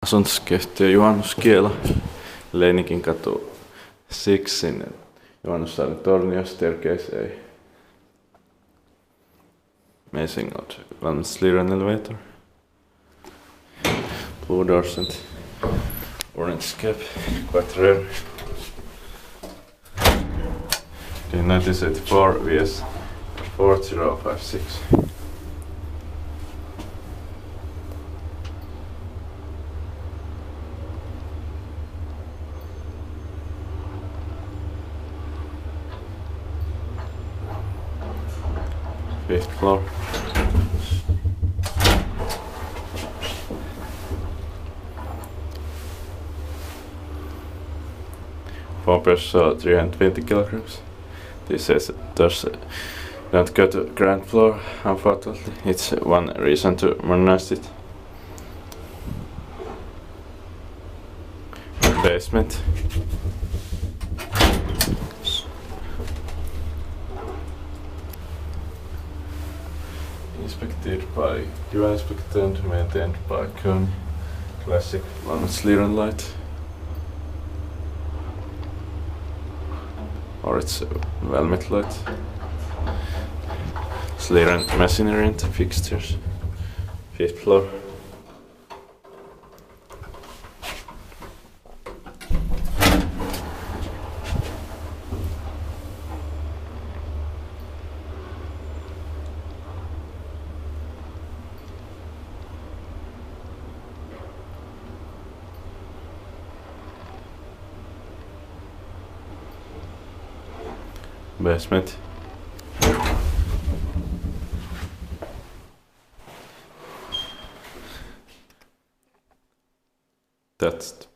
Asuntoskeittiö juhannuskiela. Leinikinkatu 6 sinne juhannussaaren Tornio staircase A. Amazing old ValmetSchlieren elevator. Blue doors and orange cap, quite rare. Okay, 1974 VS 4056. Fifth floor. Four person, 320 kilograms. This says don't go to ground floor, unfortunately. It's one reason to modernize it. Basement. Inspected by inspected and maintained by Kuhn. Classic ValmetSchlieren light. Or it's Valmet light. Schlieren machinery and fixtures. Fifth floor. Basement. That's